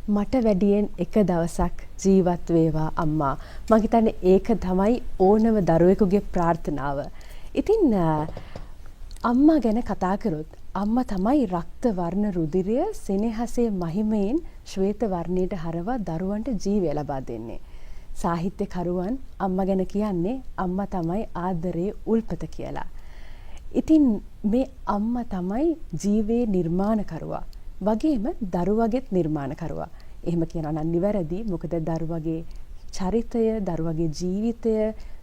මට වැඩියෙන් එක දවසක් ජීවත් වේවා අම්මා. මම හිතන්නේ ඒක තමයි ඕනම දරුවෙකුගේ ප්‍රාර්ථනාව. ඉතින් අම්මා ගැන කතා කරොත් අම්මා තමයි රක්ත වර්ණ රුධිරය සෙනෙහසේ මහිමයෙන් ශ්වේත වර්ණයට හරවා දරුවන්ට ජීවය ලබා දෙන්නේ. සාහිත්‍යකරුවන් අම්මා ගැන කියන්නේ අම්මා තමයි ආදරයේ උල්පත කියලා. ඉතින් මේ අම්මා තමයි ජීවේ නිර්මාණකරුවා. වගේම දරුවගෙත් නිර්මාණකරුවා. එහෙම කියනවා නම් නිවැරදි. මොකද දරුවගේ චරිතය, දරුවගේ ජීවිතය,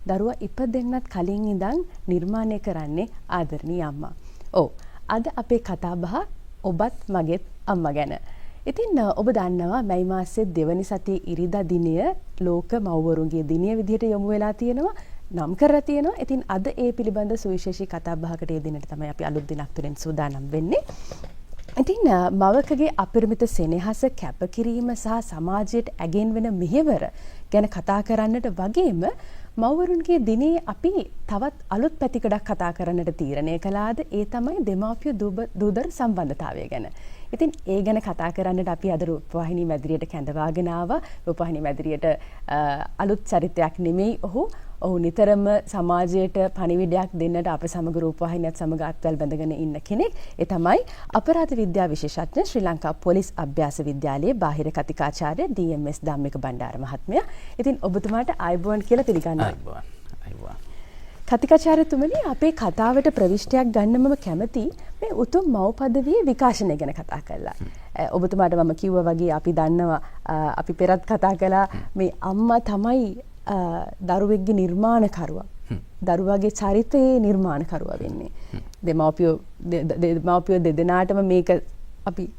දරුවා ඉපදෙන්නත් කලින් ඉඳන් නිර්මාණය කරන්නේ ආදරණීය අම්මා. ඔව්. අද අපේ කතාබහ ඔබත් මගෙත් අම්මා ගැන. ඉතින් ඔබ දන්නවා මැයි මාසයේ දෙවනි සතියේ ඉරිදා දිනය ලෝක මව්වරුන්ගේ දිනය විදිහට යොමු වෙලා තියෙනවා. නම් කරලා තියෙනවා. ඉතින් අද ඒ පිළිබඳ සුවිශේෂී කතාබහකට ඒ දිනට තමයි අපි අලුත් දිනක් තුලින් සූදානම් වෙන්නේ. ඉතින් මවකගේ අපරිමිත සෙනෙහස කැපකිරීම සහ සමාජයට ඇගෙන් වෙන මෙහෙවර ගැන කතා කරන්නට වගේම මව්වරුන්ගේ දිනේ අපි තවත් අලුත් පැතිකඩක් කතා කරන්නට තීරණය කළාද ඒ තමයි දෙමාපිය දූදරු සම්බන්ධතාවය ගැන. ඉතින් ඒ ගැන කතා කරන්නට අපි අද රූපවාහිනී මැදිරියට කැඳවාගෙන ආවා. රූපවාහිනී මැදිරියට අලුත් චරිතයක් නෙමෙයි ඔහු. ඔහු නිතරම සමාජයට පණිවිඩයක් දෙන්නට අප සමග රූපවාහිනියත් සමග අත්වැල් බැඳගෙන ඉන්න කෙනෙක්. ඒ තමයි අපරාධ විද්‍යා විශේෂඥ ශ්‍රී ලංකා පොලිස් අභ්‍යාස විද්‍යාලයේ බාහිර කතිකාචාර්ය DMS ධම්මික බණ්ඩාර මහත්මයා. ඉතින් ඔබතුමාට ආයුබෝවන් කියලා පිළිගන්නවා. ආයුබෝවන්. කතිකාචාර්යතුමනි, අපේ කතාවට ප්‍රවිෂ්ටයක් ගන්න මම කැමති මේ උතුම් මව් පදවියේ විකාශනය ගැන කතා කළා. ඔබතුමාට මම කිව්වා වගේ අපි දන්නවා අපි පෙරත් කතා කළා මේ අම්මා තමයි දරුවෙක්ගේ නිර්මාණකරුවා. දරුවාගේ චරිතයේ නිර්මාණකරුවා වෙන්නේ. දෙමාපියෝ දෙදෙනාටම මේක අපි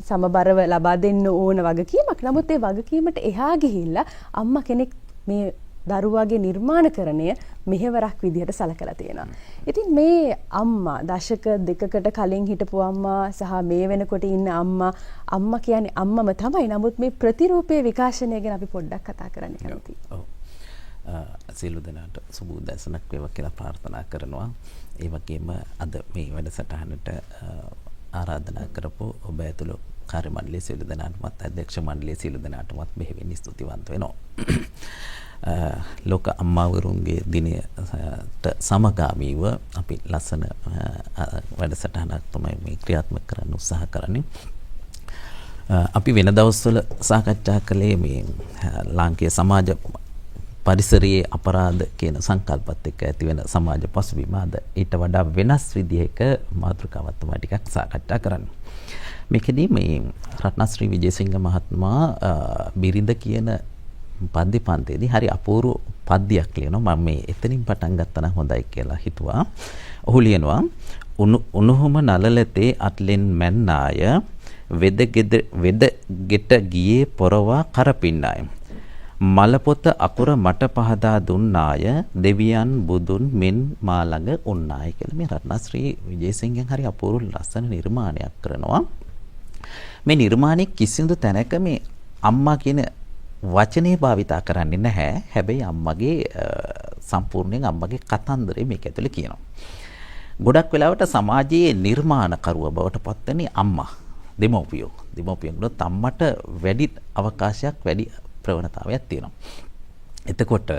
සමබරව ලබා දෙන්න ඕන වගකීමක්. නමුත් ඒ වගකීමට එහා ගිහිල්ලා අම්මා කෙනෙක් මේ දරුවාගේ නිර්මාණකරණය මෙහෙවරක් විදිහට සලකලා තියෙනවා. ඉතින් මේ අම්මා දශක දෙකකට කලින් හිටපු අම්මා සහ මේ වෙනකොට ඉන්න අම්මා කියන්නේ අම්මම තමයි. නමුත් මේ ප්‍රතිරූපයේ විකාශනය ගැන අපි පොඩ්ඩක් කතා කරන්න කැමතියි. සියලු දෙනාට සුබ උදෑසනක් වේවා කියලා ප්‍රාර්ථනා කරනවා. ඒ වගේම අද මේ වැඩසටහනට ආරාධනා කරපු ඔබ ඇතුළු කාර්ය මණ්ඩලයේ සියලු දෙනාටමත් අධ්‍යක්ෂ මණ්ඩලයේ සියලු දෙනාටමත් බෙහෙවින් ස්තුතිවන්ත වෙනවා. ලෝක අම්මාවරුන්ගේ දිනයට සමගාමීව අපි ලස්සන වැඩසටහනක් තමයි මේ ක්‍රියාත්මක කරන්න උත්සාහ කරන්නේ. අපි වෙන දවස්වල සාකච්ඡා කළේ මේ ලාංකීය සමාජ පරිසරයේ අපරාධ කියන සංකල්පත් එක්ක ඇති වෙන සමාජ පසුබිම අද ඊට වඩා වෙනස් විදිහක මාතෘකාවක් තමයි ටිකක් සාකච්ඡා කරන්නේ. මේකෙදී මේ රත්නශ්‍රී විජේසිංහ මහත්මයා බිරිඳ කියන පද්‍ය පන්තියේදී හරි අපූර්ව පද්‍යයක් ලියනවා. මම මේ එතනින් පටන් ගත්තා නම් හොඳයි කියලා හිතුවා. ඔහු ලියනවා උණුහුම නලලතේ අත්ලෙන් මැන්නාය වෙද ගෙට ගියේ පොරවා කරපින්නාය මලපොත අකුර මට පහදා දුන්නාය දෙවියන් බුදුන් මෙන් මා ළඟ උන්නාය කියලා මේ රත්නශ්‍රී විජේසිංහෙන් හරි අපූර්ව ලස්සන නිර්මාණයක් කරනවා. මේ නිර්මාණයේ කිසිදු තැනක මේ අම්මා කියන වචනේ භාවිතා කරන්නේ නැහැ. හැබැයි අම්මගේ සම්පූර්ණයෙන් අම්මගේ කතන්දරේ මේක ඇතුලේ කියනවා. ගොඩක් වෙලාවට සමාජයේ නිර්මාණකරුව බවට පත්වෙන්නේ අම්මා. දෙමව්පියන්ට අම්මට වැඩි අවකාශයක් වැඩි ප්‍රවණතාවයක් තියෙනවා. එතකොට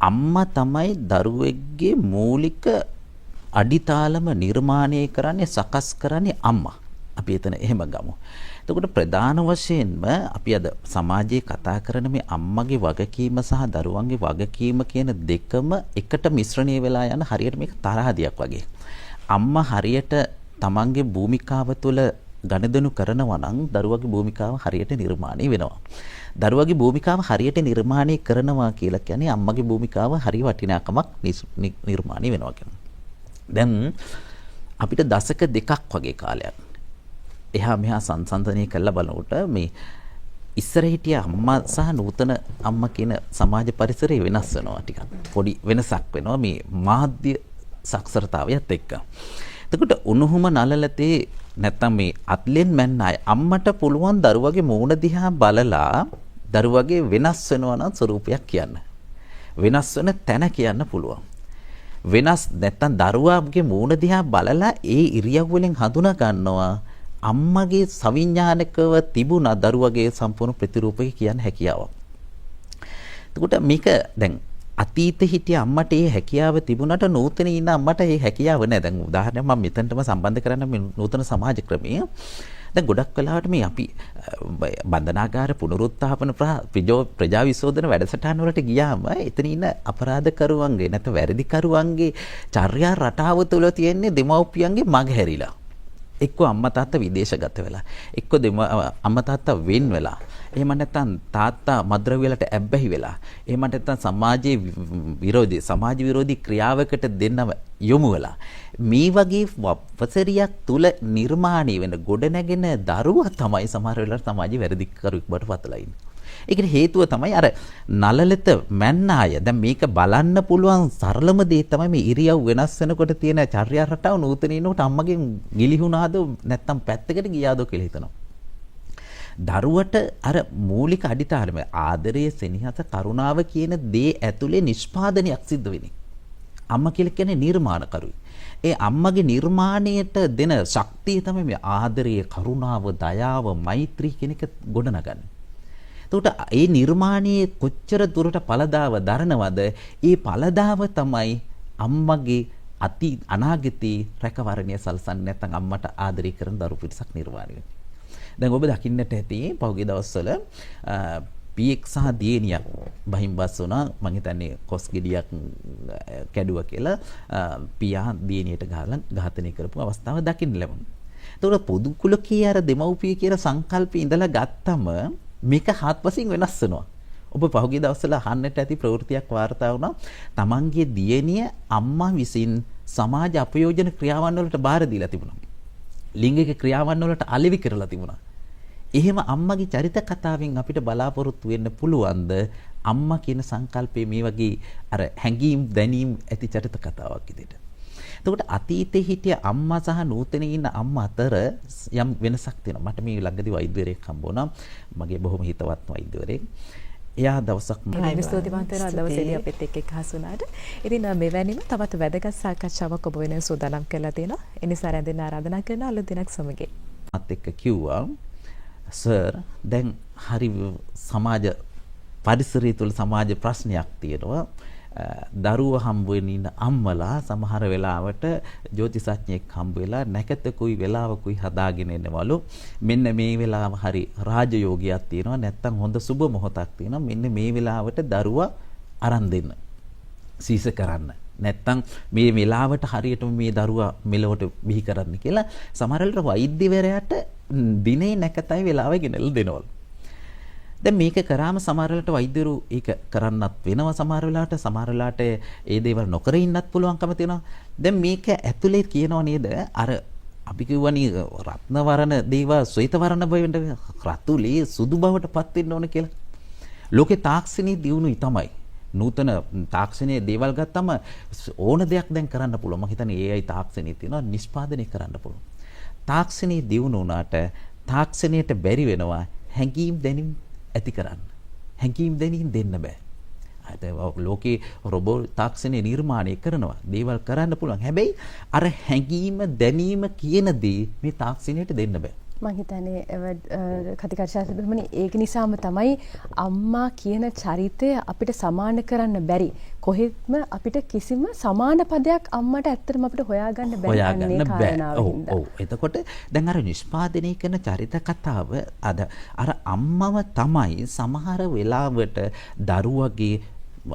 අම්මා තමයි දරුවෙක්ගේ මූලික අඩිතාලම නිර්මාණය කරන්නේ සකස් කරන්නේ අම්මා. අපි එතන එහෙම ගමු. එතකොට ප්‍රධාන වශයෙන්ම අපි අද සමාජයේ කතා කරන මේ අම්මගේ වගකීම සහ දරුවන්ගේ වගකීම කියන දෙකම එකට මිශ්‍රණය වෙලා යන හරියට මේක තරහදියක් වගේ. අම්මා හරියට තමන්ගේ භූමිකාව තුළ ගණදෙනු කරනවා නම් දරුවගේ භූමිකාව හරියට නිර්මාණය වෙනවා. දරුවගේ භූමිකාව හරියට නිර්මාණය කරනවා කියලා කියන්නේ අම්මගේ භූමිකාව හරි වටිනාකමක් නිර්මාණය වෙනවා කියනවා. දැන් අපිට දශක දෙකක් වගේ කාලයක් එහා මෙහා සංසන්දනය කරලා බලනකොට මේ ඉස්සර හිටිය අම්මා සහ නූතන අම්මා කියන සමාජ පරිසරය වෙනස් වෙනවා ටිකක්. පොඩි වෙනසක් වෙනවා මේ මාධ්‍ය සාක්ෂරතාවයත් එක්ක. එතකොට උණුහුම නලලතේ නැත්තම් මේ අත්ලෙන් මැන්න අය අම්මට පුළුවන් දරුවගේ මූණ දිහා බලලා දරුවගේ වෙනස් වෙනවා නම් ස්වරූපයක් කියන්න. වෙනස් වෙන තැන කියන්න පුළුවන්. වෙනස් නැත්තම් දරුවාගේ මූණ දිහා බලලා ඒ ඉරියව් වලින් හඳුනා ගන්නවා අම්මගේ සවිඥානිකව තිබුණ දරුවගේ සම්පූර්ණ ප්‍රතිරූපක කියන්න හැකියාවක්. එතකොට මේක දැන් අතීතේ හිටිය අම්මට ඒ හැකියාව තිබුණට නූතන ඉන්න අම්මට ඒ හැකියාව නැහැ. දැන් උදාහරණයක් මම මෙතනටම සම්බන්ධ කරන්න මේ නූතන සමාජ ක්‍රමය. දැන් ගොඩක් වෙලාවට මේ අපි බන්ධනාගාර පුනරුත්ථාපන ප්‍රජා විශෝධන වැඩසටහන් වලට ගියාම එතන ඉන්න අපරාධකරුවන්ගේ නැත්නම් වැරදිකරුවන්ගේ චර්යා රටාව තුළ තියෙන්නේ දෙමව්පියන්ගේ මගහැරිලා. එක්ක අම්මා තාත්තා විදේශගත වෙලා, එක්ක අම්මා තාත්තා වෙන් වෙලා, එහෙම නැත්නම් තාත්තා මද්ද්‍රව්‍ය වලට ඇබ්බැහි වෙලා, එහෙම නැත්නම් සමාජ විරෝධී ක්‍රියාවකට දෙන්නම යොමු වෙලා, මේ වගේ වසරියක් තුල නිර්මාණය වෙන ගොඩනැගෙන දරුවා තමයි සමහර වෙලාවට සමාජයේ වැරදිකරුවෙක් බවට පත්ලා ඉන්නේ. ඒකට හේතුව තමයි අර නලලත මැන්නාය. දැන් මේක බලන්න පුළුවන් සරලම දේ තමයි මේ ඉරියව් වෙනස් වෙනකොට තියෙන චර්යා රටාව නූතනිනකොට අම්මගෙන් ගිලිහුණාද නැත්නම් පැත්තකට ගියාද කියලා හිතනවා. දරුවට අර මූලික අඩිතාලම ආදරය, සෙනෙහස, කරුණාව කියන දේ ඇතුලේ නිෂ්පාදනයක් සිද්ධ වෙන්නේ. අම්මා කියලා කියන්නේ නිර්මාණකරුයි. ඒ අම්මගේ නිර්මාණයට දෙන ශක්තිය තමයි මේ ආදරය, කරුණාව, දයාව, මෛත්‍රී කියන එක ගොඩනගන්නේ. එතකොට ඒ නිර්මාණයේ කොච්චර දුරට පළදාව දරනවද, ඒ පළදාව තමයි අම්මගේ අනාගතේ රැකවරණය සලසන්නේ නැත්නම් අම්මට ආදරය කරන දරු පිරිසක් නිර්මාණය වෙන්නේ. දැන් ඔබ දකින්නට ඇති පහුගිය දවස්වල පියෙක් සහ දියණියක් බහිම්බස් වුණා. මම හිතන්නේ කොස් ගෙඩියක් කැඩුවා කියලා පියා දියණියට ගහලා ඝාතනය කරපු අවස්ථාව දකින්න ලැබුණා. එතකොට පොදු කුලකයේ අර දෙමව්පිය කියලා සංකල්පය ඉඳලා ගත්තම මේක හත්පසින් වෙනස් වෙනවා. ඔබ පහුගිය දවස්වල අහන්නට ඇති ප්‍රවෘත්තියක් වාර්තා වුණා. තමන්ගේ දියණිය අම්මා විසින් සමාජ අපයෝජන ක්‍රියාවන් වලට බාර දීලා තිබුණා. ලිංගික ක්‍රියාවන් වලට අලෙවි කරලා තිබුණා. එහෙම අම්මගේ චරිත කතාවෙන් අපිට බලාපොරොත්තු වෙන්න පුළුවන්ද අම්මා කියන සංකල්පයේ මේ වගේ අර හැඟීම් දැනීම් ඇති චරිත කතාවක් විදිහට. එතකොට අතීතේ හිටිය අම්මා සහ නූතනයේ ඉන්න අම්මා අතර යම් වෙනසක් තියෙනවා. මට මේ ළඟදී වෛද්‍යවරයෙක් හම්බ වුණා. මගේ බොහොම හිතවත් වෛද්‍යවරයෙක්. එයා දවසක් ස්තුතිවන්ත වෙනවා දවසේදී අපිත් එක්ක එකහසු වුණාට. ඉතින් මෙවැනිම තවත් වැදගත් සාකච්ඡාවක් ඔබ වෙනුවෙන් සූදානම් කරලා තියෙනවා. ඒ නිසා රැඳෙන්න ආරාධනා කරන අලුත් දිනක් සමගින්. මාත් එක්ක කිව්වා සර් දැන් හරි සමාජ පරිසරය තුළ සමාජ ප්‍රශ්නයක් තියෙනවා. දරුව හම්බ වෙන ඉන්න අම්මලා සමහර වෙලාවට ජ්‍යොතිෂඥයෙක් හම්බ වෙලා නැකතකුයි වෙලාවකුයි හදාගෙන එනවලු. මෙන්න මේ වෙලාව හරි රාජයෝගයක් තියෙනවා, නැත්තම් හොඳ සුබ මොහොතක් තියෙනවා, මෙන්න මේ වෙලාවට දරුවා අරන් දෙන්න, සීස කරන්න, නැත්තම් මේ වෙලාවට හරියටම මේ දරුවා මෙලොවට බිහි කරන්න කියලා සමහර වෙලාවට වෛද්‍යවරයාට දිනේ නැකතයි වෙලාව ගෙනල්ලා දෙනවලු. දැන් මේක කරාම සමහර වෙලාවට වෛද්‍යවරු ඒක කරන්නත් වෙනවා. සමහර වෙලාවට ඒ දේවල් නොකර ඉන්නත් පුළුවන්කම තියෙනවා. දැන් මේක ඇතුලේ කියනවා නේද අර අපි කියවනේ රත්නවරණ දේවා ශ්වේතවරණ බවෙන්න රතුලේ සුදු බවට පත් වෙන්න ඕන කියලා. ලෝකේ තාක්ෂණයේ දියුණුවයි තමයි. නූතන තාක්ෂණයේ දේවල් ගත්තම ඕන දෙයක් දැන් කරන්න පුළුවන්. මම හිතන්නේ AI තාක්ෂණයේ තියෙනවා නිෂ්පාදනය කරන්න පුළුවන්. තාක්ෂණයේ දියුණු වුණාට තාක්ෂණයට බැරි වෙනවා හැඟීම් දැනීම් ඇති කරන්න. හැඟීම් දැනීම් දෙන්න බෑ. ලෝකේ රොබෝ තාක්ෂණය නිර්මාණය කරනවා. දේවල් කරන්න පුළුවන්. හැබැයි අර හැඟීම දැනීම කියන දේ මේ තාක්ෂණයට දෙන්න බෑ. මම හිතන්නේ කතිකර්ෂා සුබ්‍රහ්මණ්‍ය ඒක නිසාම තමයි අම්මා කියන චරිතය අපිට සමාන කරන්න බැරි. කොහෙත්ම අපිට කිසිම සමාන පදයක් අම්මට ඇත්තටම අපිට හොයාගන්න බැරි අන්නේ කාරණාව හින්දා. ඔව්. එතකොට දැන් අර නිෂ්පාදනය කරන චරිත කතාව අර අම්මව තමයි සමහර වෙලාවට දරුවගේ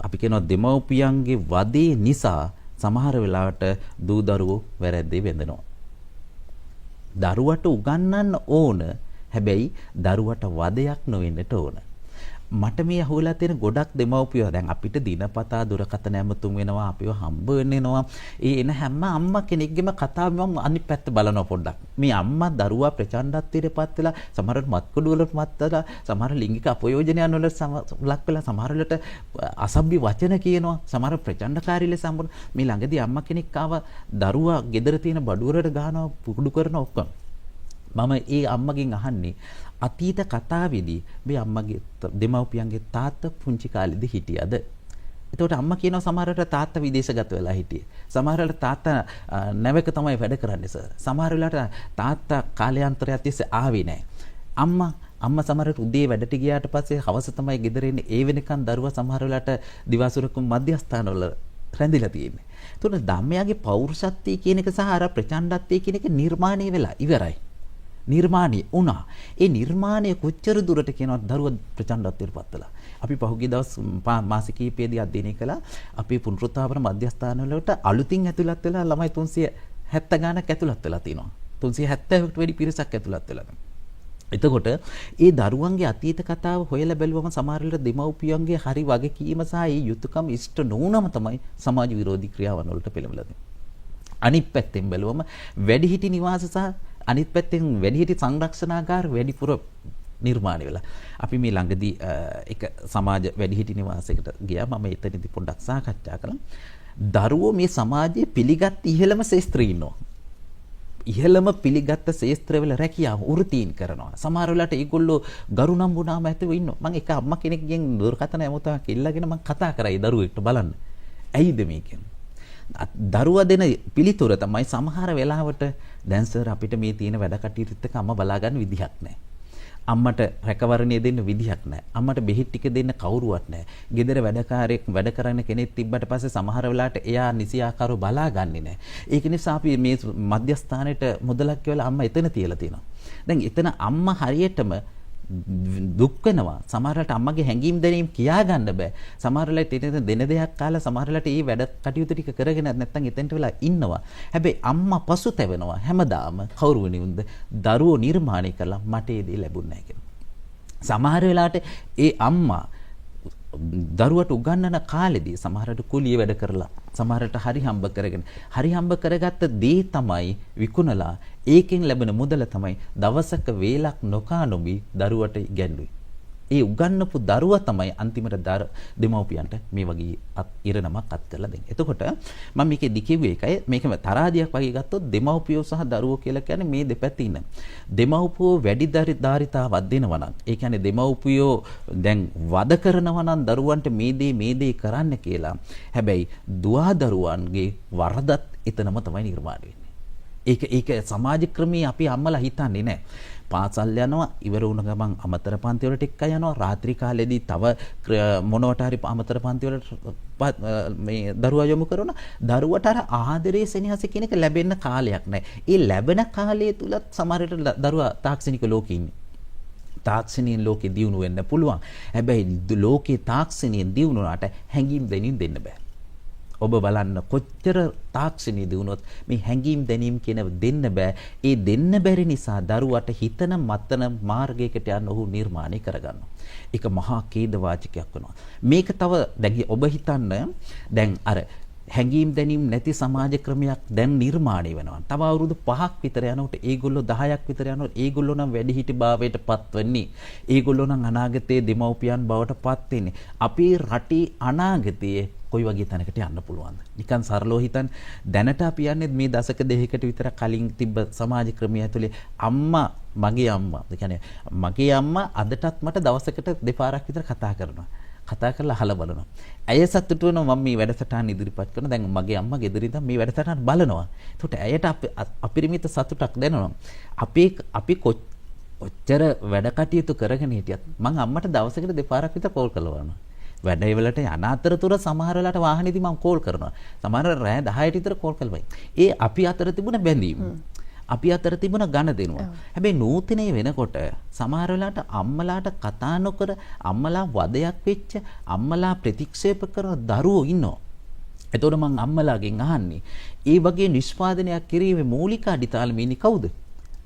අපි කියනවා දෙමව්පියන්ගේ වදේ නිසා සමහර වෙලාවට දූ දරුවෝ වැරද්දේ වෙඳනවා. දරුවට උගන්වන්න ඕන, හැබැයි දරුවට වදයක් නොවෙන්නට ඕන. මට මේ අහුවෙලා තියෙන ගොඩක් දෙමව්පියෝ දැන් අපිට දිනපතා දුරකථන ඇමතුම් වෙනවා, අපිව හම්බ වෙනවා. ඒ එන හැම අම්මා කෙනෙක්ගේම කතාව මම අනිත් පැත්ත බලනවා පොඩ්ඩක්. මේ අම්මා දරුවා ප්‍රචණ්ඩත්වයටපත් වෙලා, සමහරවිට මත්කුඩු වලට මත් වෙලා, සමහර ලිංගික අපයෝජනයන් වලට ලක් වෙලා, සමහර වෙලට අසභ්‍ය වචන කියනවා, සමහර ප්‍රචණ්ඩකාරී ලෙස හම්බුන. මේ ළඟදී අම්මා කෙනෙක් ආවා දරුවා ගෙදර තියෙන බඩුවරට ගහනවා, පුකුඩු කරනවා ඔක්කොම. මම ඒ අම්මගෙන් අහන්නේ අතීත කතාවේදී මේ අම්මගේ දෙමව්පියන්ගේ තාත්තා පුංචි කාලේදී හිටියද? එතකොට අම්මා කියනවා සමහර වෙලාවට තාත්තා විදේශගත වෙලා හිටියේ. සමහර වෙලාවට තාත්තා නැවක තමයි වැඩ කරන්නේ සර්. සමහර වෙලාවට තාත්තා කාලයන්තරයක් තිස්සේ ආවේ නැහැ. අම්මා සමහර උදේ වැඩට ගියාට පස්සේ හවස තමයි ගෙදර එන්නේ. ඒ වෙනකන් දරුවා සමහර වෙලාවට දිවාසුරකම මධ්‍යස්ථානවල රැඳිලා තියෙන්නේ. එතකොට ධම්මයාගේ පෞරුෂත්වය කියන එක සහ අර ප්‍රචණ්ඩත්වය කියන එක නිර්මාණය වෙලා ඉවරයි. නිර්මාණය වුණා. ඒ නිර්මාණය කොච්චර දුරට කියනවද දරුවා ප්‍රචණ්ඩත්වයට පත්වලා. අපි පහුගිය දවස් මාස කිහිපයේදී අධ්‍යයනය කළා. අපේ පුනරුත්ථාපන මධ්‍යස්ථානවලට අලුතින් ඇතුළත් වෙලා ළමයි 370 ගානක් ඇතුළත් වෙලා තිනවා. 370කට වැඩි පිරිසක් ඇතුළත් වෙලා. එතකොට ඒ දරුවන්ගේ අතීත කතාව හොයලා බැලුවම සමහර වෙලාවට දෙමව්පියන්ගේ හරි වගකීම සහ ඒ යුතුයකම් ඉෂ්ට නොවුනම තමයි සමාජ විරෝධී ක්‍රියාවන් වලට පෙළඹලා තියෙන්නේ. අනිත් පැත්තෙන් බැලුවම වැඩිහිටි නිවාස සහ අනිත් පැත්තෙන් වැඩිහිටි සංරක්ෂණාගාර වැඩිපුර නිර්මාණය වෙලා. අපි මේ ළඟදී එක සමාජ වැඩිහිටි නිවාසයකට ගියා. මම එතනදී පොඩ්ඩක් සාකච්ඡා කළා. දරුවෝ මේ සමාජයේ පිළිගත් ඉහළම ශ්‍රේෂ්ඨ ඉන්නවා. ඉහළම පිළිගත් ශේස්ත්‍රවල රැකියාව වෘතීන් කරනවා. සමහර වෙලාවට ඒගොල්ලෝ ගරු නම්බුනාම ඇතුව ඉන්නවා. මම එක අම්මා කෙනෙක්ගෙන් දුරකථන යමුතාවක් ඉල්ලගෙන මම කතා කරා ඒ දරුවෙක්ට බලන්න. ඇයිද මේ කියන්නේ? දරුවා දෙන පිළිතුර තමයි සමහර වෙලාවට දැන් සර් අපිට මේ තියෙන වැඩ කටයුතුත් එක්ක අම්මා බලා ගන්න විදිහක් නැහැ. අම්මට රැකවරණය දෙන්න විදිහක් නැහැ. අම්මට බෙහෙත් ටික දෙන්න කවුරුවත් නැහැ. ගෙදර වැඩකාරයෙක් වැඩ කරන කෙනෙක් තිබ්බට පස්සේ සමහර වෙලාවට එයා නිසියාකාරව බලාගන්නේ නැහැ. ඒක නිසා අපි මේ මධ්‍යස්ථානෙට මුදලක් කියලා අම්මා එතන තියලා තියෙනවා. දැන් එතන අම්මා හරියටම දුක් වෙනවා. සමහර වෙලාවට අම්මගේ හැඟීම් දැනීම් කියා ගන්න බෑ. සමහර වෙලාවට දෙන දෙයක් කාලා සමහර වෙලාවට මේ වැඩ කටයුතු ටික කරගෙන නැත්නම් එතෙන්ට වෙලා ඉන්නවා. හැබැයි අම්මා පසුතැවෙනවා. හැමදාම කවුරු වෙනුන්ද දරුවෝ නිර්මාණය කළා මට ඒ දේ ලැබුණ නැහැ කියලා. සමහර වෙලාවට ඒ අම්මා දරුවට උගන්වන කාලෙදී සමහරට කුලිය වැඩ කරලා සමහරට හරි හම්බ කරගත්ත දේ තමයි විකුණලා ඒකෙන් ලැබෙන මුදල තමයි දවසක වේලක් නොකා නොබී දරුවට ඉගැන්වුවේ. ඒ උගන්වපු දරුවා තමයි අන්තිමට දෙමව්පියන්ට මේ වගේ ඉරණමක් අත් කරලා දෙන්නේ. එතකොට මම මේකෙදි කිව්වේ එකයි මේකම තරහදියක් වගේ ගත්තොත් දෙමව්පියෝ සහ දරුවෝ කියලා කියන්නේ මේ දෙපැත්තේ ඉන්න. දෙමව්පියෝ වැඩි ධාරිතාවක් දෙනවා නම් ඒ කියන්නේ දෙමව්පියෝ දැන් වද කරනවා නම් දරුවන්ට මේ දේ කරන්න කියලා. හැබැයි දුවා දරුවන්ගේ වරදත් එතනම තමයි නිර්මාණය වෙන්නේ. ඒක සමාජ ක්‍රමයේ අපි අම්මලා හිතන්නේ නැහැ. පාසල් යනවා ඉවර වුණ ගමන් අමතර පන්ති වලට එක්ක යනවා රාත්‍රී කාලෙදී තව මොනවට හරි අමතර පන්ති වලට මේ දරුවා යොමු කරන දරුවට අර ආදරයේ සෙනෙහස කියන එක ලැබෙන්න කාලයක් නැහැ. ඒ ලැබෙන කාලය තුලත් සමහර විට දරුවා තාක්ෂණික ලෝකෙ ඉන්නේ. තාක්ෂණික ලෝකෙ දියුණු වෙන්න පුළුවන්. හැබැයි ලෝකේ තාක්ෂණියෙන් දියුණුවාට හැංගීම් දෙනින් දෙන්න බෑ. ඔබ බලන්න කොච්චර තාක්ෂණීය දිනුනොත් මේ හැංගීම් දැනීම් කියන දෙන්න බෑ. ඒ දෙන්න බැරි නිසා දරුවට හිතන මතන මාර්ගයකට යන්න ඔහු නිර්මාණය කරගන්නවා. ඒක මහා ඛේදවාචකයක් වෙනවා. මේක තව දැන් ඔබ හිතන්න දැන් අර හැංගීම් දැනීම් නැති සමාජ ක්‍රමයක් දැන් නිර්මාණය වෙනවා. තව අවුරුදු 5ක් විතර යනකොට ඒගොල්ලෝ 10ක් විතර යනකොට ඒගොල්ලෝ නම් වැඩිහිටි භාවයට පත් වෙන්නේ. ඒගොල්ලෝ නම් අනාගතයේ දෙමව්පියන් බවට පත් වෙන්නේ. අපේ රටේ අනාගතයේ කොයි වගේ තැනකට යන්න පුළුවන්ද? නිකන් සරලව හිතන්න දැනට අපි යන්නේ මේ දශක දෙකකට විතර කලින් තිබ්බ සමාජ ක්‍රමය ඇතුලේ මගේ අම්මා. ඒ කියන්නේ මගේ අම්මා අදටත් මට දවසකට දෙපාරක් විතර කතා කරනවා. කතා කරලා අහලා බලනවා. ඇය සතුටු වෙනවා මම මේ වැඩසටහන ඉදිරිපත් කරන. දැන් මගේ අම්මා ගෙදර ඉඳන් මේ වැඩසටහන බලනවා. ඒකට ඇයට අපරිමිත සතුටක් දැනෙනවා. අපි කොච්චර වැඩ කටයුතු කරගෙන හිටියත් මම අම්මට දවසකට දෙපාරක් විතර කෝල් කරනවා. වැඩේ වලට යන අතරතුර සමහර වෙලාවට වාහනේදී මම කෝල් කරනවා. සමහර රෑ 10ට විතර කෝල් කළා. ඒ අපි අතර තිබුණ බැඳීම. අපි අතර තිබුණ ඝන දෙනවා. හැබැයි නූතනයේ වෙනකොට සමහර වෙලාවට අම්මලාට කතා නොකර අම්මලා වදයක් වෙච්ච අම්මලා ප්‍රතික්ෂේප කරන දරුවෝ ඉන්නවා. එතකොට මම අම්මලාගෙන් අහන්නේ ඒ වගේ නිෂ්පාදනයක් කිරීමේ මූලික අඩිතාලම ඉන්නේ කවුද?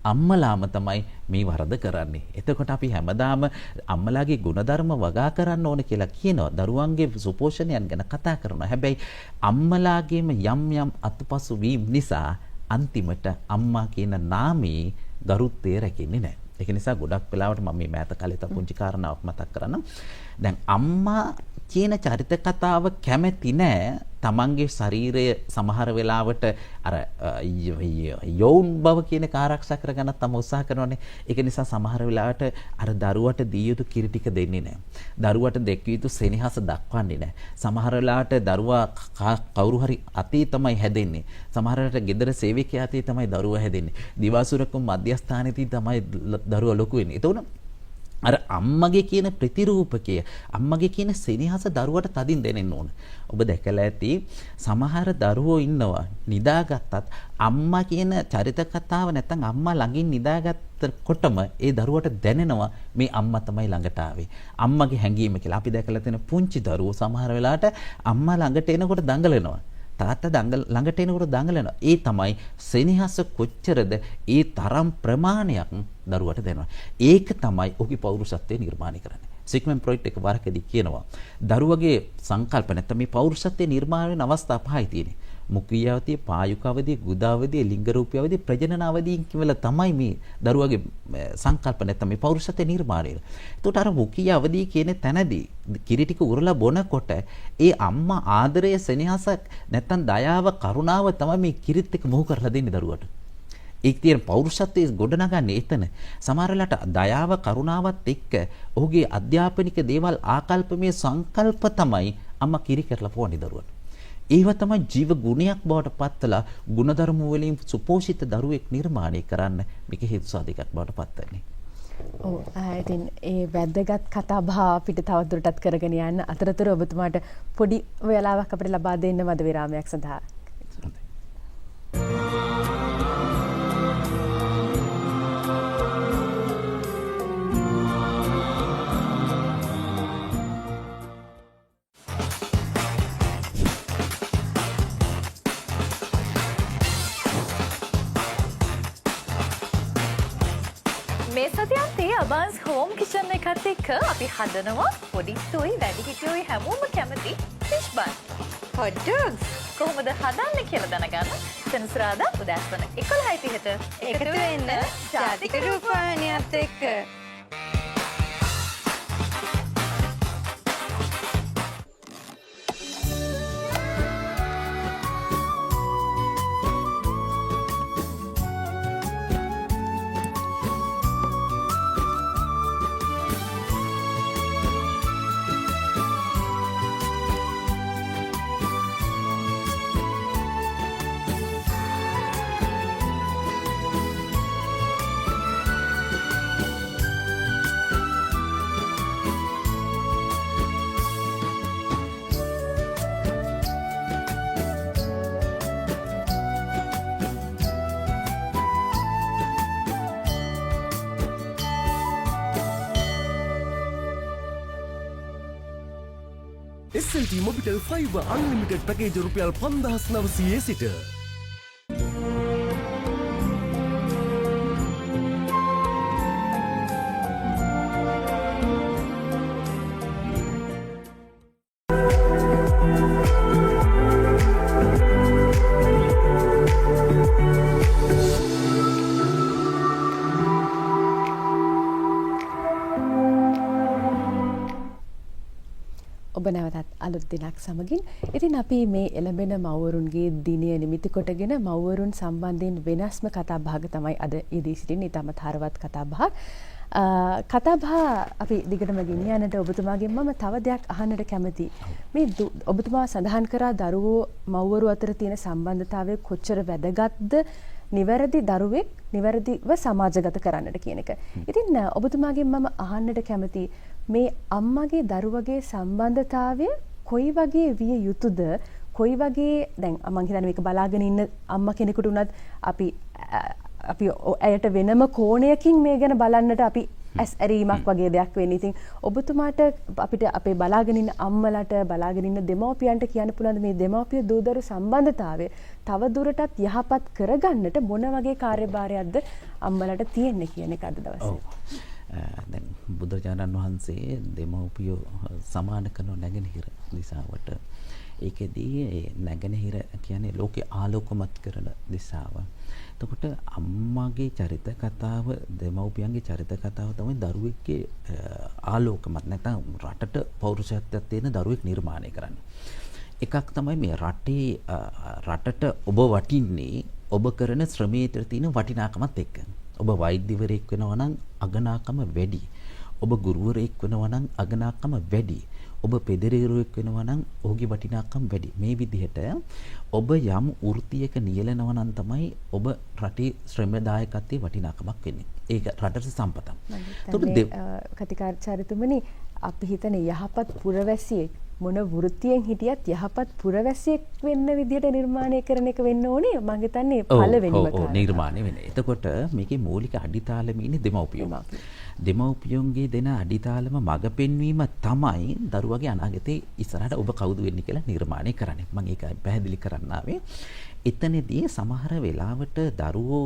අම්මලාම තමයි මේ වරද කරන්නේ. එතකොට අපි හැමදාම අම්මලාගේ ගුණධර්ම වගා කරන්න ඕන කියලා කියනවා. දරුවන්ගේ සුපෝෂණයන් ගැන කතා කරනවා. හැබැයි අම්මලාගේම යම් අතුපසු වීම නිසා අන්තිමට අම්මා කියන නාමයේ ගරුත්වය රැකෙන්නේ නැහැ. ඒක නිසා ගොඩක් වෙලාවට මම මේ මෑත කාලේ තව පුංචි කාරණාවක් මතක් කරන්නම්. දැන් අම්මා කියන චරිත කතාව කැමති නෑ. තමන්ගේ ශරීරය සමහර වෙලාවට අර යෝන් බව කියන එක ආරක්ෂා කරගන්නත් තම උත්සාහ කරනවානේ. ඒක නිසා සමහර වෙලාවට අර දරුවට දී යුතු කිරි ටික දෙන්නේ නැහැ. දරුවට දැක්විය යුතු සෙනෙහස දක්වන්නේ නැහැ. සමහර වෙලාවට දරුවා කවුරු හරි අතේ තමයි හැදෙන්නේ. සමහර වෙලාවට ගෙදර සේවකයා අතේ තමයි දරුවා හැදෙන්නේ. දිවාසුරකම් මධ්‍යස්ථානයේදී තමයි දරුවා ලොකු වෙන්නේ. එතකොට අර අම්මගේ කියන ප්‍රතිරූපකය අම්මගේ කියන සෙනෙහස දරුවට තදින් දෙන්න ඕන. ඔබ දැකලා ඇති සමහර දරුවෝ ඉන්නවා නිදාගත්තත් අම්මා කියන චරිත කතාව නැත්නම් අම්මා ළඟින් නිදාගත්තකොටම ඒ දරුවට දැනෙනවා මේ අම්මා තමයි ළඟට ආවේ. අම්මගේ හැඟීම කියලා. අපි දැකලා තියෙන පුංචි දරුවෝ සමහර වෙලාවට අම්මා ළඟට එනකොට දඟලනවා. තාත්තා ළඟට එනකොට දඟලනවා. ඒ තමයි සෙනෙහස කොච්චරද ඒ තරම් ප්‍රමාණයක් දරුවට දෙනවා. ඒක තමයි ඔහුගේ පෞරුෂත්වය නිර්මාණය කරන්නේ. සිග්මන්ඩ් ෆ්‍රොයිඩ් එක වරකදී කියනවා දරුවගේ සංකල්ප නැත්නම් මේ පෞරුෂත්වය නිර්මාණය වෙන අවස්ථා පහයි තියෙන්නේ. මුඛීය අවධිය, පායුක අවධිය, ගුද අවධිය, ලිංග රූපී අවධිය, ප්‍රජනන අවධියෙන් කියලා තමයි මේ දරුවගේ සංකල්ප නැත්නම් මේ පෞරුෂත්වය නිර්මාණය වෙන්නේ. ඒකට අර මුඛීය අවධිය කියන තැනදී කිරි ටික උරලා බොනකොට ඒ අම්මා ආදරය, සෙනෙහසක් නැත්නම් දයාව, කරුණාව තමයි මේ කිරිත් එක මොහු කරලා දෙන්නේ දරුවට. ඒක තියෙන පෞරුෂත්වයේ ගොඩනගන්නේ එතන. සමහර වෙලාවට දයාව, කරුණාවත් එක්ක ඔහුගේ අධ්‍යාපනික දේවල්, ආකල්පමය සංකල්ප තමයි අම්මා කිරි කරලා පොවන්නේ දරුවට. ඒව තමයි ජීව ගුණයක් බවට පත්වලා ගුණධර්ම වලින් සුපෝෂිත දරුවෙක් නිර්මාණය කරන්න මේක හේතු සාධකයක් බවට පත් වෙන්නේ. ඔව් ඉතින් ඒ වැදගත් කතා බහ අපිට තවදුරටත් කරගෙන යන්න අතරතුර ඔබතුමාට පොඩි වෙලාවක් අපිට ලබා දෙන්න මද විරාමයක් සඳහා. මේ සතියන්තේ අබන්ස් හෝම් කිචන් එකත් එක්ක අපි හදනවා පොඩිත්තුයි වැඩිහිටියෝයි හැමෝම කැමති ෆිෂ් බන්. හොට් ඩොග්ස් කොහොමද හදන්නේ කියලා දැනගන්න සෙනසුරාදා උදෑසන 11:30ට එකතු වෙන්න ජාතික රූපවාහිනියත් එක්ක. SLT Mobitel Fiber Unlimited package රුපියල් 5900 සිට ඔබ නැවතත් අලුත් දිනක් සමගින්. ඉතින් අපි මේ එළඹෙන මව්වරුන්ගේ දිනය නිමිති කොටගෙන මව්වරුන් සම්බන්ධයෙන් වෙනස්ම කතා බහක තමයි අද යෙදී සිටින්නේ. ඊටමත් හරවත් කතා බහක්. කතා බහ අපි දිගටම ගෙනියන්නට ඔබතුමාගෙන් මම තව දෙයක් අහන්නට කැමතියි. මේ ඔබතුමා සඳහන් කරා දරුවෝ මව්වරු අතර තියෙන සම්බන්ධතාවය කොච්චර වැදගත්ද නිවැරදි දරුවෙක් නිවැරදිව සමාජගත කරන්නට කියන එක. ඉතින් ඔබතුමාගෙන් මම අහන්නට කැමතියි මේ අම්මගේ දරුවගේ සම්බන්ධතාවය කොයි වගේ විය යුතුද? කොයි වගේ දැන් මම හිතන්නේ මේක බලාගෙන ඉන්න අම්මා කෙනෙකුට උනත් අපි ඇයට වෙනම කෝණයකින් මේ ගැන බලන්නට අපි ඇස් ඇරීමක් වගේ දෙයක් වෙන්නේ. ඉතින් ඔබතුමාට අපිට අපේ බලාගෙන ඉන්න අම්මලාට බලාගෙන ඉන්න දෙමව්පියන්ට කියන්න පුළුවන් මේ දෙමව්පිය දූදරු සම්බන්ධතාවය තව දුරටත් යහපත් කරගන්නට මොන වගේ කාර්යභාරයක්ද අම්මලාට තියෙන්නේ කියන එක අද දවසේ. දැන් බුදුරජාණන් වහන්සේ දෙමව්පියෝ සමාන කරන නැගෙනහිර දිසාවට ඒකෙදී නැගෙනහිර කියන්නේ ලෝකේ ආලෝකමත් කරන දිශාව. එතකොට අම්මාගේ චරිත කතාව, දෙමව්පියන්ගේ චරිත කතාව තමයි දරුවෙක්ගේ ආලෝකමත් නැත්නම් රටට පෞරුෂත්වයක් තියෙන දරුවෙක් නිර්මාණය කරන්නේ. එකක් තමයි මේ රටට ඔබ වටින්නේ ඔබ කරන ශ්‍රමයට තියෙන වටිනාකමත් එක්ක. ඔබ වෛද්‍යවරයෙක් වෙනවා නම් අගනාකම වැඩි. ඔබ ගුරුවරයෙක් වෙනවා නම් අගනාකම වැඩි. ඔබ පෙදරේරුවෙක් වෙනවා නම් ඔහුගේ වටිනාකම වැඩි. මේ විදිහට ඔබ යම් වෘත්තියක නියැලෙනවා නම් තමයි ඔබ රටේ ශ්‍රමදායකත්වයේ වටිනාකමක් වෙන්නේ. ඒක රටට සම්පතක්. කතිකාචාර්යතුමනි, අපි හිතන යහපත් පුරවැසියෙක් මොන වෘත්තියෙන් හිටියත් යහපත් පුරවැසියෙක් වෙන්න විදිහට නිර්මාණය කරන එක වෙන්න ඕනේ. මම හිතන්නේ පළවෙනිම කාරණා. නිර්මාණය වෙන්නේ. එතකොට මේකේ මූලික අඩිතාලම ඉන්නේ දෙමව්පියෝ. දෙමව්පියන්ගේ දෙන අඩිතාලම මඟ පෙන්වීම තමයි දරුවගේ අනාගතේ ඉස්සරහට ඔබ කවුද වෙන්නේ කියලා නිර්මාණය කරන්නේ. මම ඒක පැහැදිලි කරන්න ආවේ. එතනදී සමහර වෙලාවට දරුවෝ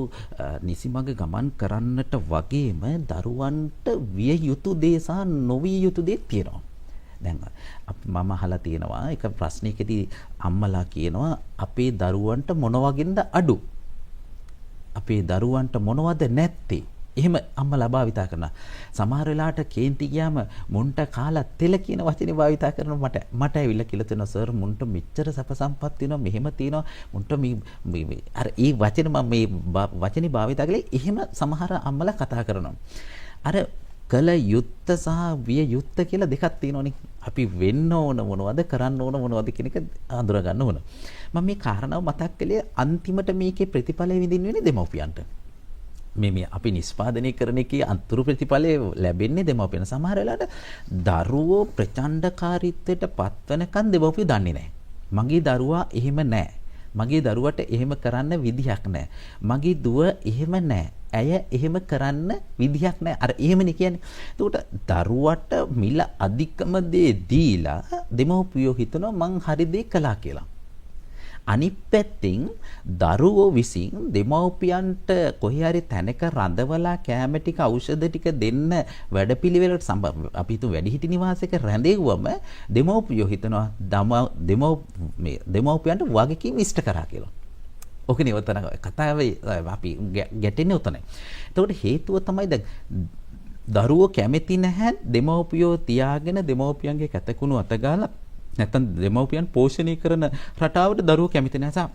නිසිමඟ ගමන් කරන්නට වගේම දරුවන්ට විය යුතු දේ සහ නොවිය යුතු දේ තියෙනවා. දැන් මම අහලා තියෙනවා එක ප්‍රශ්නයකදී අම්මලා කියනවා අපේ දරුවන්ට මොන වගේද අඩු? අපේ දරුවන්ට මොනවද නැත්තේ? එහෙම අම්මලා භාවිතා කරනවා. සමහර වෙලාවට කේන්ති ගියාම මුන්ට කාලා තෙල කියන වචනේ භාවිතා කරනවා. මට ඇවිල්ලා කියලා තියෙනවා සර් මුන්ට මෙච්චර සැප සම්පත් තියෙනවා මෙහෙම තියෙනවා මුන්ට මේ අර ඒ වචනේ මම මේ වචනේ භාවිතා කළේ එහෙම සමහර අම්මලා කතා කරනවා. අර කල යුත්ත සහ විය යුත්ත කියලා දෙකක් තියෙනවනේ. අපි වෙන්න ඕන මොනවද කරන්න ඕන මොනවද කියන එක අඳුර ගන්න ඕන. මම මේ කාරණාව මතක් කළේ අන්තිමට මේකේ ප්‍රතිඵලය විඳින්න වෙන්නේ දෙමව්පියන්ට. මේ අපි නිෂ්පාදනය කරන එකේ අතුරු ප්‍රතිඵලය ලැබෙන්නේ දෙමව්පියන්. සමහර වෙලාවට දරුවෝ ප්‍රචණ්ඩකාරීත්වයට පත්වනකන් දෙමව්පියෝ දන්නේ නැහැ. මගේ දරුවා එහෙම නැහැ. මගේ දරුවට එහෙම කරන්න විදිහක් නැහැ. මගේ දුව එහෙම නැහැ. ඇය එහෙම කරන්න විදිහක් නැහැ. අර එහෙමනේ කියන්නේ. එතකොට දරුවට මිල අධිකම දේ දීලා දෙමව්පියෝ හිතනවා මං හරි දේ කළා කියලා. අනිත් පැත්තෙන් දරුවෝ විසින් දෙමව්පියන්ට කොහේ හරි තැනක රඳවලා කැම ටික ඖෂධ ටික දෙන්න වැඩපිළිවෙලට අපි හිතමු වැඩිහිටි නිවාසයක රැඳෙව්වම දෙමව්පියෝ හිතනවා දෙමව්පියන්ට වගකීම් ඉෂ්ට කරා කියලා. ඔකනේ ඔතන කතාවේ අපි ගැටෙන්නේ ඔතනයි. එතකොට හේතුව තමයි දැන් දරුවෝ කැමති නැහැ දෙමව්පියෝ තියාගෙන දෙමව්පියන්ගේ කැතකුණු අතගාලා නැත්තම් දෙමව්පියන් පෝෂණය කරන රටාවට දරුවෝ කැමති නැහැ.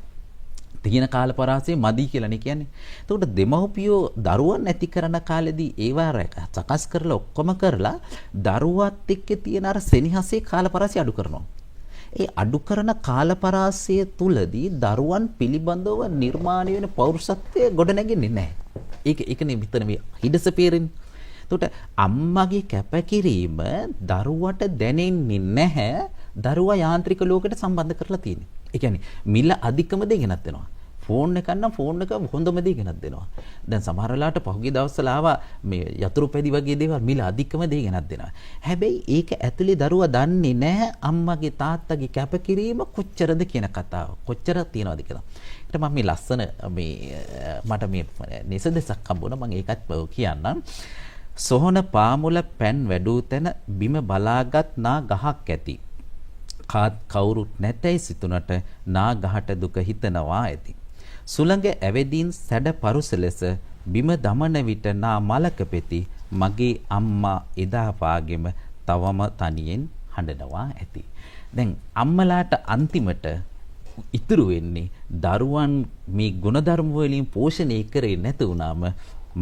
තියෙන කාල පරාසය මදි කියලානේ කියන්නේ. එතකොට දෙමව්පියෝ දරුවන් නැති කරන කාලෙදී ඒවා සකස් කරලා ඔක්කොම කරලා දරුවත් එක්ක තියෙන අර සෙනෙහසේ කාල පරාසය අඩු කරනවා. ඒ අඩු කරන කාල පරාසය තුලදී දරුවන් පිළිබඳව නිර්මාණය වෙන පෞරුෂත්වය ගොඩ නැගෙන්නේ නැහැ. ඒකනේ විතර මේ හිඩස පේරෙන්නේ. එතකොට අම්මගේ කැපකිරීම දරුවට දැනෙන්නේ නැහැ. දරුවා යාන්ත්‍රික ලෝකයට සම්බන්ධ කරලා තියෙන්නේ. ඒ කියන්නේ මිල අධිකම දේ ගෙනත් දෙනවා. ෆෝන් එක නම් ෆෝන් එක හොඳම දේ ගෙනත් දෙනවා. දැන් සමහර වෙලාවට පහුගිය දවස්වල ආවා මේ යතුරු පැදි වගේ දේවල් මිල අධිකම දේ ගෙනත් දෙනවා. හැබැයි ඒක ඇතුලේ දරුවා දන්නේ නැහැ අම්මගේ තාත්තගේ කැපකිරීම කොච්චරද කියන කතාව. කොච්චර තියනවද කියලා. ඒකට මම මේ ලස්සන මට මේ නිසදසක් හම්බුණා. මම ඒකත් කියන්නම්. සොහන පාමුල පැන් වැඩූ තැන බිම බලාගත් නා ගහක් ඇති. කවුරුත් නැතැයි සිතුනට නා ගහට දුක හිතනවා ඇති. සුළඟ ඇවැදීන් සැඩ පරුස ලෙස බිම දමන විට නා මලක පෙති මගේ අම්මා එදා වාගෙම තවම තනියෙන් හඬනවා ඇති. දැන් අම්මලාට අන්තිමට ඉතුරු වෙන්නේ දරුවන් මේ ගුණධර්ම වලින් පෝෂණය කරේ නැති වුණාම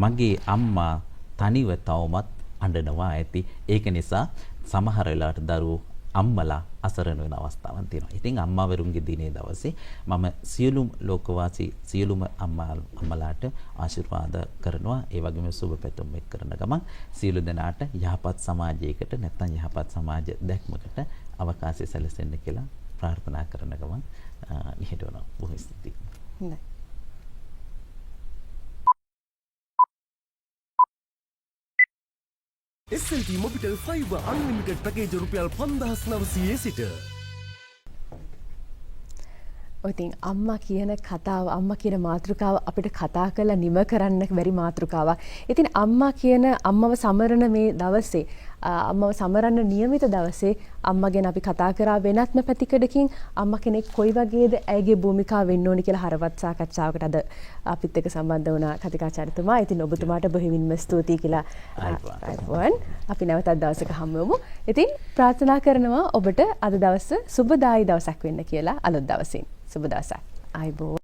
මගේ අම්මා තනිව තවමත් අඬනවා ඇති. ඒක නිසා සමහර වෙලාවට දරුවෝ අම්මලා අසරණ වෙන අවස්ථාවක් තියෙනවා. ඉතින් අම්මාවරුන්ගේ දිනේ දවසේ මම සියලුම ලෝකවාසී සියලුම අම්මලාට ආශිර්වාද කරනවා. ඒ වගේම සුබ පැතුම් එක් කරන ගමන් සියලු දෙනාට යහපත් සමාජයකට නැත්නම් යහපත් සමාජ දැක්මකට අවකාශය සැලසෙන්න කියලා ප්‍රාර්ථනා කරන ගමන් නිහඬවනවා. බොහොම ස්තුතියි. හොඳයි. SLT Mobitel Fiber Unlimited package රුපියල් 5900 සිට. ඉතින් අම්මා කියන කතාව අම්මා කියන මාතෘකාව අපිට කතා කරලා නිම කරන්න බැරි මාතෘකාවක්. ඉතින් අම්මා කියන අම්මව සමරන මේ දවසේ අම්මව සමරන්න නියමිත දවසේ අම්මා ගැන අපි කතා කරා වෙනත්ම පැතිකඩකින් අම්මා කෙනෙක් කොයි වගේද ඇයගේ භූමිකාව වෙන්න ඕනි කියලා හරවත් සාකච්ඡාවකට අද අපිත් එක්ක සම්බන්ධ වුණා කතිකාචාර්යතුමා. ඉතින් ඔබතුමාට බොහොමින්ම ස්තුතියි කියලා අයිබෝන්. අපි නැවතත් දවසක හමු වෙමු. ඉතින් ප්‍රාර්ථනා කරනවා ඔබට අද දවස සුබදායි දවසක් වෙන්න කියලා අලුත් දවසින්. සුබ දවසක්. අයිබෝන්.